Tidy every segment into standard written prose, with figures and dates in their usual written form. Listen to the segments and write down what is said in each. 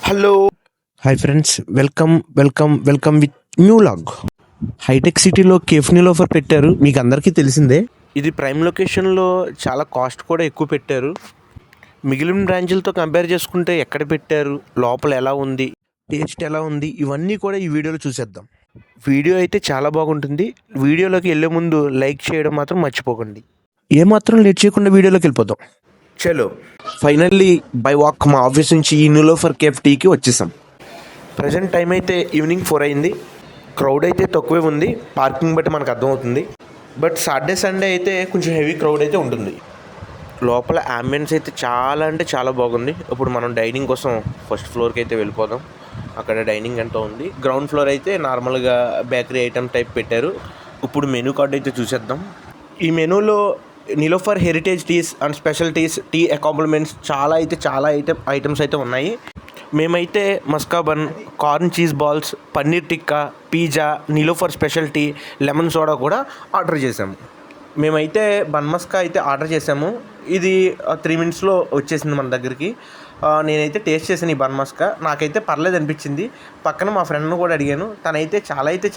Hello hi friends, welcome with new vlog. హైటెక్ సిటీలో cafe Niloufer పెట్టారు, మీకు అందరికీ తెలిసిందే. ఇది ప్రైమ్ లొకేషన్లో చాలా కాస్ట్ కూడా ఎక్కువ పెట్టారు. మిగిలిన బ్రాంచులతో కంపేర్ చేసుకుంటే ఎక్కడ పెట్టారు, లోపల ఎలా ఉంది, టేస్ట్ ఎలా ఉంది, ఇవన్నీ కూడా ఈ వీడియోలో చూసేద్దాం. వీడియో అయితే చాలా బాగుంటుంది. వీడియోలోకి వెళ్ళే ముందు లైక్ చేయడం మాత్రం మర్చిపోకండి. ఏమాత్రం లేట్ చేయకుండా వీడియోలోకి వెళ్ళిపోదాం. చలో, ఫైనల్లీ బై వాక్ మా ఆఫీస్ నుంచి ఈ నిలోఫర్ కేఫ్ టీకి వచ్చేసాం. ప్రజెంట్ టైం అయితే ఈవినింగ్ 4 అయింది. క్రౌడ్ అయితే తక్కువే ఉంది, పార్కింగ్ బట్టి మనకు అర్థమవుతుంది. బట్ సాటర్డే సండే అయితే కొంచెం హెవీ క్రౌడ్ అయితే ఉంటుంది. లోపల అంబియన్స్ అయితే చాలా అంటే చాలా బాగుంది. ఇప్పుడు మనం డైనింగ్ కోసం ఫస్ట్ ఫ్లోర్కి అయితే వెళ్ళిపోదాం. అక్కడ డైనింగ్ అంతా ఉంది. గ్రౌండ్ ఫ్లోర్ అయితే నార్మల్గా బేకరీ ఐటమ్ టైప్ పెట్టారు. ఇప్పుడు మెనూ కార్డ్ అయితే చూసేద్దాం. ఈ మెనూలో Niloufer heritage teas and special teas, tea accompaniments చాలా ఐటమ్స్ అయితే ఉన్నాయి. మేమైతే maska bun, corn cheese balls, paneer tikka, pizza, Niloufer special tea, lemon soda కూడా ఆర్డర్ చేసాము. మేమైతే బన్ మస్కా అయితే ఆర్డర్ చేసాము. ఇది 3 minutesలో వచ్చేసింది మన దగ్గరికి. నేనైతే టేస్ట్ చేశాను ఈ బన్ మస్కా. నాకైతే పర్లేదు అనిపించింది. పక్కన మా ఫ్రెండ్ను కూడా అడిగాను, తనైతే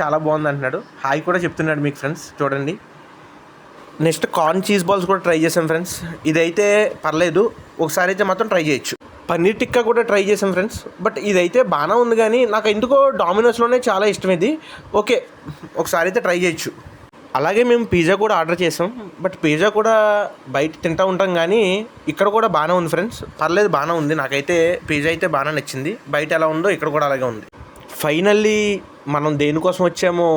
చాలా బాగుంది అంటున్నాడు. హాయ్ కూడా చెప్తున్నాడు మీకు ఫ్రెండ్స్, చూడండి. నెక్స్ట్ కార్న్ చీజ్ బాల్స్ కూడా ట్రై చేసాం ఫ్రెండ్స్. ఇదైతే పర్లేదు, ఒకసారి అయితే మాత్రం ట్రై చేయొచ్చు. పన్నీర్ టిక్కా కూడా ట్రై చేసాం ఫ్రెండ్స్. బట్ ఇదైతే బాగానే ఉంది, కానీ నాకు ఎందుకో డామినోస్లోనే చాలా ఇష్టం ఇది. ఓకే, ఒకసారి అయితే ట్రై చేయొచ్చు. అలాగే మేము పిజ్జా కూడా ఆర్డర్ చేసాం. బట్ పిజ్జా కూడా బయట తింటూ ఉంటాం, కానీ ఇక్కడ కూడా బాగానే ఉంది ఫ్రెండ్స్. పర్లేదు, బాగానే ఉంది. నాకైతే పిజ్జా అయితే బాగానే నచ్చింది. బయట ఎలా ఉందో ఇక్కడ కూడా అలాగే ఉంది. ఫైనల్లీ మనం దేనికోసం వచ్చామో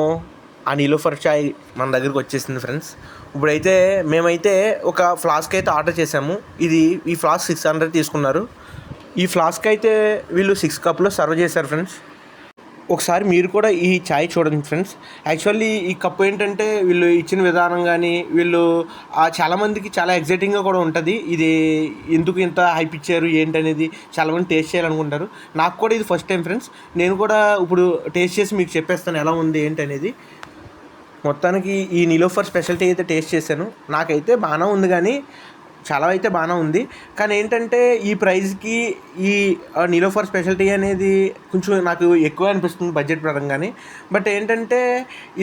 ఆ నిలోఫర్ చాయ్ మన దగ్గరికి వచ్చేసింది ఫ్రెండ్స్. ఇప్పుడైతే మేమైతే ఒక ఫ్లాస్క్ అయితే ఆర్డర్ చేసాము. ఈ ఫ్లాస్క్ 600 తీసుకున్నారు. ఈ ఫ్లాస్క్ అయితే వీళ్ళు 6 కప్లో సర్వ్ చేశారు ఫ్రెండ్స్. ఒకసారి మీరు కూడా ఈ చాయ్ చూడండి ఫ్రెండ్స్. యాక్చువల్లీ ఈ కప్ ఏంటంటే వీళ్ళు ఇచ్చిన విధానం కానీ, వీళ్ళు చాలామందికి చాలా ఎగ్జైటింగ్గా కూడా ఉంటుంది. ఇది ఎందుకు ఇంత హైప్ ఇచ్చారు ఏంటనేది చాలామంది టేస్ట్ చేయాలనుకుంటారు. నాకు కూడా ఇది ఫస్ట్ టైం ఫ్రెండ్స్. నేను కూడా ఇప్పుడు టేస్ట్ చేసి మీకు చెప్పేస్తాను ఎలా ఉంది ఏంటనేది. మొత్తానికి ఈ నిలోఫర్ స్పెషల్టీ అయితే టేస్ట్ చేశాను. నాకైతే బాగానే ఉంది, కానీ చాలా అయితే బాగానే ఉంది. కానీ ఏంటంటే ఈ ప్రైస్కి ఈ నిలోఫర్ స్పెషల్టీ అనేది కొంచెం నాకు ఎక్కువ అనిపిస్తుంది బడ్జెట్ పరంగానే. బట్ ఏంటంటే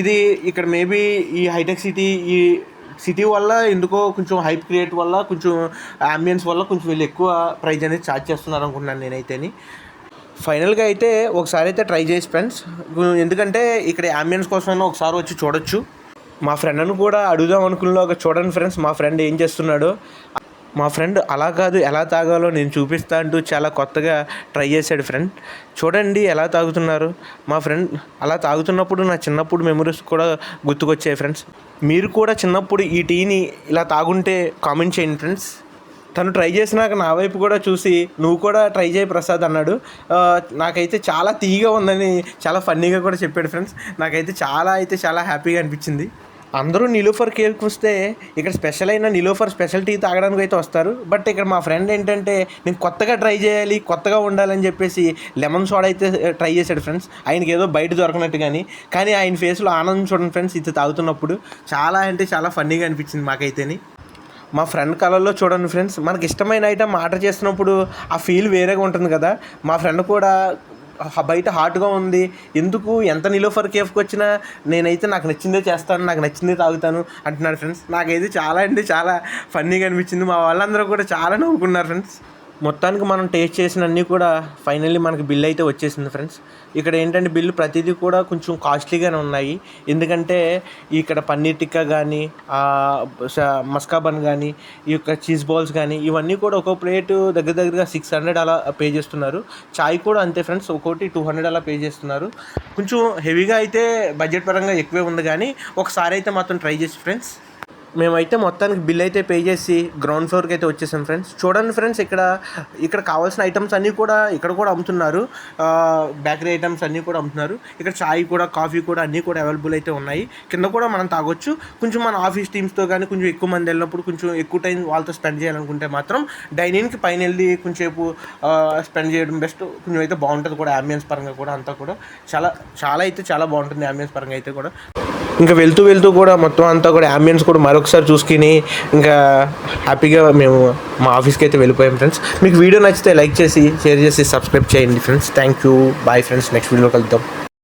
ఇది ఇక్కడ మేబీ ఈ హైటెక్ సిటీ వల్ల ఎందుకో కొంచెం హైప్ క్రియేట్ వల్ల, కొంచెం అంబియన్స్ వల్ల కొంచెం వీళ్ళు ఎక్కువ ప్రైస్ అనేది ఛార్జ్ చేస్తున్నారు అనుకుంటున్నాను నేనైతేని. ఫైనల్గా అయితే ఒకసారి అయితే ట్రై చేసి ఫ్రెండ్స్, ఎందుకంటే ఇక్కడ అంబియన్స్ కోసమైనా ఒకసారి వచ్చి చూడొచ్చు. మా ఫ్రెండ్ను కూడా అడుగుదాం అనుకున్న చూడండి ఫ్రెండ్స్, మా ఫ్రెండ్ ఏం చేస్తున్నాడో. మా ఫ్రెండ్ అలా కాదు, ఎలా తాగాలో నేను చూపిస్తా అంటూ చాలా కొత్తగా ట్రై చేశాడు ఫ్రెండ్. చూడండి ఎలా తాగుతున్నారు. మా ఫ్రెండ్ అలా తాగుతున్నప్పుడు నా చిన్నప్పుడు మెమరీస్ కూడా గుర్తుకొచ్చాయి ఫ్రెండ్స్. మీరు కూడా చిన్నప్పుడు ఈ టీని ఇలా తాగుంటే కామెంట్ చేయండి ఫ్రెండ్స్. తను ట్రై చేసినాక నా వైపు కూడా చూసి నువ్వు కూడా ట్రై చేయి ప్రసాద్ అన్నాడు. నాకైతే చాలా తీయగా ఉందని చాలా ఫన్నీగా కూడా చెప్పాడు ఫ్రెండ్స్. నాకైతే చాలా హ్యాపీగా అనిపించింది. అందరూ నిలోఫర్ కేఫ్కి వస్తే ఇక్కడ స్పెషల్ అయిన నిలోఫర్ స్పెషల్ టీ తాగడానికి అయితే వస్తారు. బట్ ఇక్కడ మా ఫ్రెండ్ ఏంటంటే నేను కొత్తగా ట్రై చేయాలి, కొత్తగా ఉండాలని చెప్పేసి లెమన్ సోడా అయితే ట్రై చేశాడు ఫ్రెండ్స్. ఆయనకి ఏదో బయట దొరకనట్టు, కానీ ఆయన ఫేస్లో ఆనందం చూడండి ఫ్రెండ్స్ ఇది తాగుతున్నప్పుడు. చాలా ఫన్నీగా అనిపించింది మాకైతేని. మా ఫ్రెండ్ కలర్లో చూడండి ఫ్రెండ్స్, మనకి ఇష్టమైన ఐటమ్ ఆర్డర్ చేస్తున్నప్పుడు ఆ ఫీల్ వేరేగా ఉంటుంది కదా. మా ఫ్రెండ్ కూడా బయట హాట్గా ఉంది, ఎందుకు ఎంత నిలోఫర్ కేఫ్కి వచ్చినా నేనైతే నాకు నచ్చిందే చేస్తాను, నాకు నచ్చిందే తాగుతాను అంటున్నాడు ఫ్రెండ్స్. నాకైతే చాలా ఫన్నీగా అనిపించింది. మా వాళ్ళందరూ కూడా చాలా నవ్వుకున్నారు ఫ్రెండ్స్. మొత్తానికి మనం టేస్ట్ చేసిన అన్నీ కూడా ఫైనల్లీ మనకి బిల్ అయితే వచ్చేసింది ఫ్రెండ్స్. ఇక్కడ ఏంటంటే బిల్లు ప్రతిదీ కూడా కొంచెం కాస్ట్లీగానే ఉన్నాయి. ఎందుకంటే ఇక్కడ పన్నీర్ టిక్కా కానీ, మస్కా బన్ కానీ, ఈ యొక్క చీజ్ బాల్స్ కానీ, ఇవన్నీ కూడా ఒక్కో ప్లేటు దగ్గరగా 600 అలా పే చేస్తున్నారు. చాయ్ కూడా అంతే ఫ్రెండ్స్, ఒక్కోటి 200 అలా పే చేస్తున్నారు. కొంచెం హెవీగా అయితే బడ్జెట్ పరంగా ఎక్కువే ఉంది, కానీ ఒకసారి అయితే మాత్రం ట్రై చేసి ఫ్రెండ్స్. మేమైతే మొత్తానికి బిల్ అయితే పే చేసి గ్రౌండ్ ఫ్లోర్కి అయితే వచ్చేసాం ఫ్రెండ్స్. చూడండి ఫ్రెండ్స్, ఇక్కడ కావాల్సిన ఐటమ్స్ అన్నీ కూడా ఇక్కడ కూడా అమ్ముతున్నారు. బేకరీ ఐటమ్స్ అన్నీ కూడా అమ్ముతున్నారు. ఇక్కడ చాయ్ కూడా, కాఫీ కూడా అన్నీ కూడా అవైలబుల్ అయితే ఉన్నాయి. కింద కూడా మనం తాగొచ్చు. కొంచెం మన ఆఫీస్ టీమ్స్తో కానీ కొంచెం ఎక్కువ మంది వెళ్ళినప్పుడు కొంచెం ఎక్కువ టైం వాళ్ళతో స్పెండ్ చేయాలనుకుంటే మాత్రం డైనింగ్కి పైన వెళ్ళి కొంచెంసేపు స్పెండ్ చేయడం బెస్ట్. కొంచెం అయితే బాగుంటుంది కూడా, అంబియన్స్ పరంగా కూడా అంతా కూడా చాలా బాగుంటుంది అంబియన్స్ పరంగా అయితే కూడా. ఇంకా వెళ్తూ కూడా మొత్తం అంతా కూడా అంబియన్స్ కూడా మరొక ఒకసారి చూసుకుని ఇంకా హ్యాపీగా మేము మా ఆఫీస్కి అయితే వెళ్ళిపోయాం ఫ్రెండ్స్. మీకు వీడియో నచ్చితే లైక్ చేసి షేర్ చేసి సబ్స్క్రైబ్ చేయండి friends. Thank you, bye friends, next వీడియోలో కలుద్దాం.